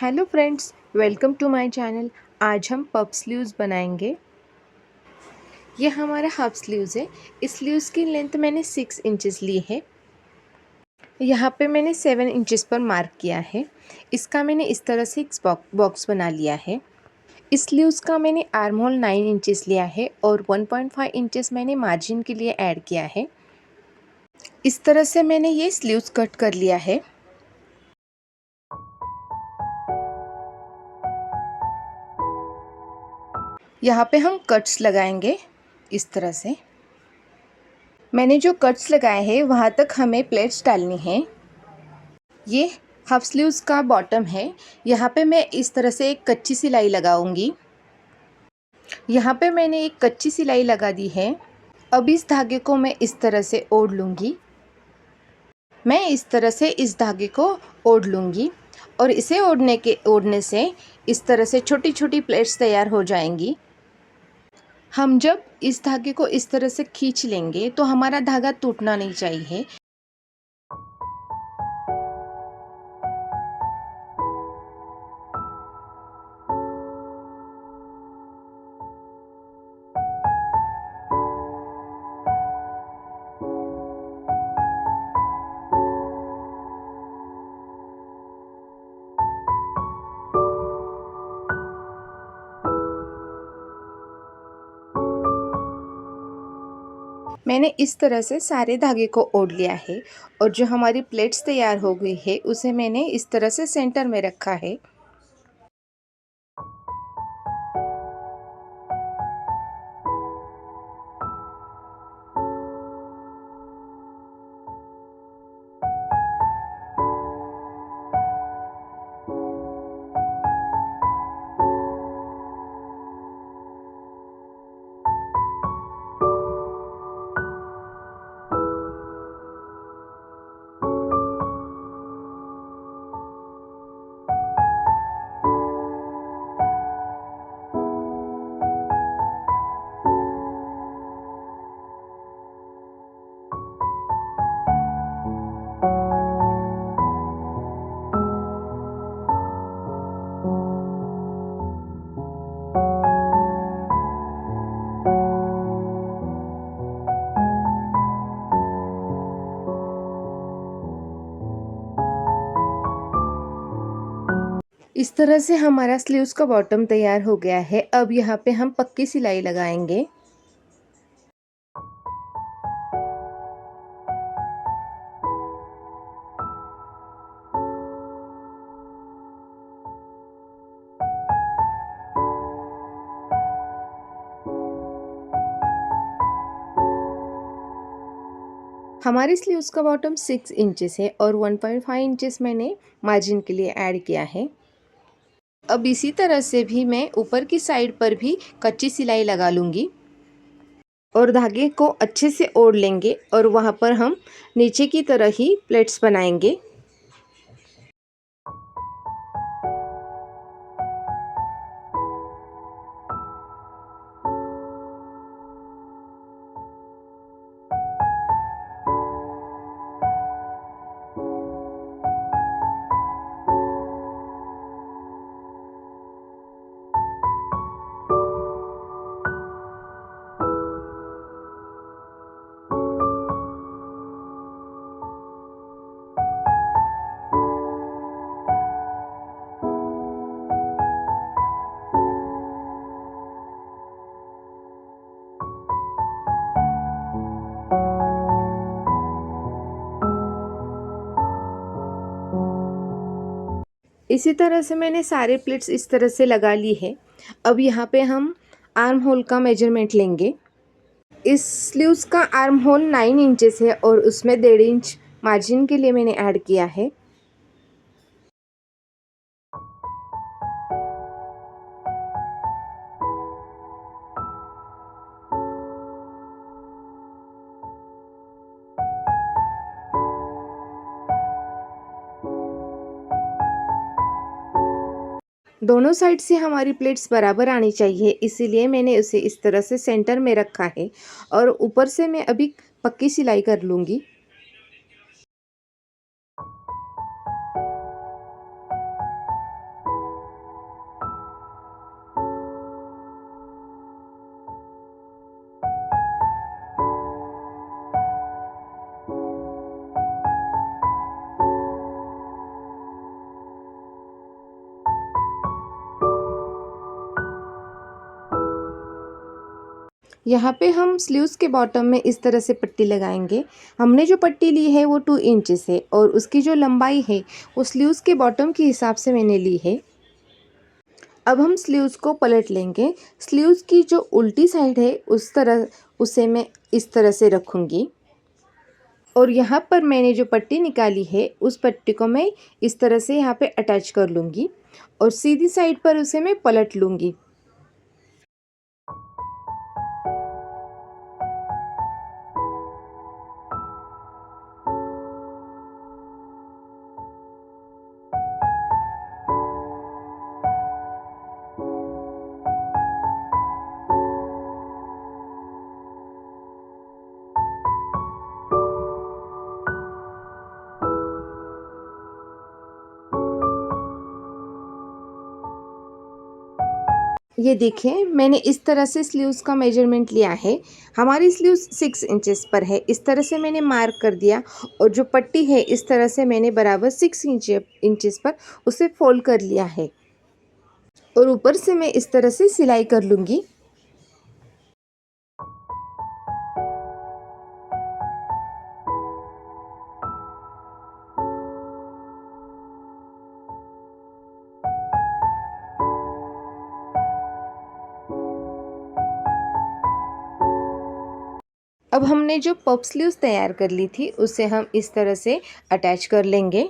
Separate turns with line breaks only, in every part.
Hello friends, welcome to my channel. आज हम puff sleeves बनाएंगे। ये हमारा हाफ स्लीव्स है। इस स्लीव्स की लेंथ मैंने 6 इंचेस ली है। यहाँ पे मैंने 7 इंचेस पर मार्क किया है। इसका मैंने इस तरह से एक बॉक्स बना लिया है। इस स्लीव्स का मैंने आर्म होल 9 इंचेस लिया है और 1.5 इंचेस मैंने मार्जिन के लिए ऐड किया है। इस तरह से मैंने ये स्लीव्स कट कर लिया है। यहाँ पे हम कट्स लगाएंगे इस तरह से। मैंने जो कट्स लगाए हैं वहाँ तक हमें प्लेट्स डालनी है। ये हाफ स्लीव्स का बॉटम है। यहाँ पे मैं इस तरह से एक कच्ची सिलाई लगाऊंगी। यहाँ पे मैंने एक कच्ची सिलाई लगा दी है। अब इस धागे को मैं इस तरह से ओढ़ लूँगी। मैं इस तरह से इस धागे को ओढ़ लूँगी और इसे ओढ़ने से इस तरह से छोटी छोटी प्लेट्स तैयार हो जाएंगी। हम जब इस धागे को इस तरह से खींच लेंगे तो हमारा धागा टूटना नहीं चाहिए। मैंने इस तरह से सारे धागे को ओढ़ लिया है और जो हमारी प्लेट्स तैयार हो गई है उसे मैंने इस तरह से सेंटर में रखा है। इस तरह से हमारा स्लीव्स का बॉटम तैयार हो गया है। अब यहाँ पे हम पक्की सिलाई लगाएंगे। हमारे स्लीव्स का बॉटम 6 इंचेस है और 1.5 इंचेस मैंने मार्जिन के लिए ऐड किया है। अब इसी तरह से भी मैं ऊपर की साइड पर भी कच्ची सिलाई लगा लूँगी और धागे को अच्छे से ओढ़ लेंगे और वहाँ पर हम नीचे की तरह ही प्लेट्स बनाएंगे। इसी तरह से मैंने सारे प्लेट्स इस तरह से लगा ली है। अब यहाँ पे हम आर्म होल का मेजरमेंट लेंगे। इस स्लीव्स का आर्म होल 9 इंचेस है और उसमें 1.5 इंच मार्जिन के लिए मैंने ऐड किया है। दोनों साइड से हमारी प्लेट्स बराबर आनी चाहिए, इसीलिए मैंने उसे इस तरह से सेंटर में रखा है और ऊपर से मैं अभी पक्की सिलाई कर लूँगी। यहाँ पे हम स्लीव्स के बॉटम में इस तरह से पट्टी लगाएंगे। हमने जो पट्टी ली है वो 2 इंचेस है और उसकी जो लंबाई है वो स्लीव्स के बॉटम के हिसाब से मैंने ली है। अब हम स्लीव्स को पलट लेंगे। स्लीव्स की जो उल्टी साइड है उसे मैं इस तरह से रखूँगी और यहाँ पर मैंने जो पट्टी निकाली है उस पट्टी को मैं इस तरह से यहाँ पे अटैच कर लूँगी और सीधी साइड पर उसे मैं पलट लूँगी। ये देखिए मैंने इस तरह से स्लीव्स का मेजरमेंट लिया है। हमारी स्लीव्स 6 इंचेस पर है, इस तरह से मैंने मार्क कर दिया और जो पट्टी है इस तरह से मैंने बराबर 6 इंचेस पर उसे फोल्ड कर लिया है और ऊपर से मैं इस तरह से सिलाई कर लूँगी। अब हमने जो पफ स्लीव्स तैयार कर ली थी उसे हम इस तरह से अटैच कर लेंगे।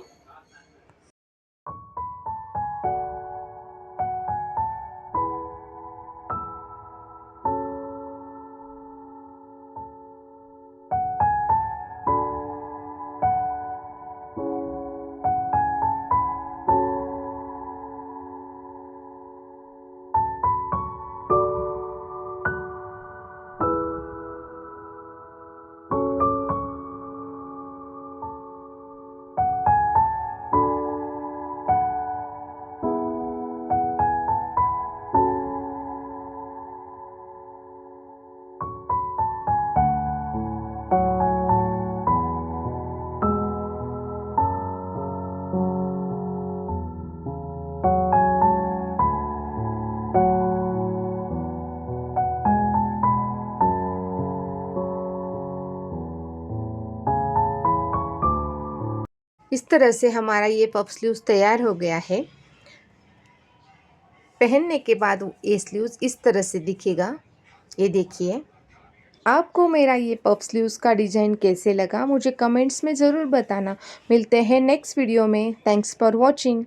इस तरह से हमारा ये पफ स्लीव्स तैयार हो गया है। पहनने के बाद ये स्लीव्स इस तरह से दिखेगा। ये देखिए। आपको मेरा ये पफ स्लीव्स का डिज़ाइन कैसे लगा मुझे कमेंट्स में ज़रूर बताना। मिलते हैं नेक्स्ट वीडियो में। Thanks for watching.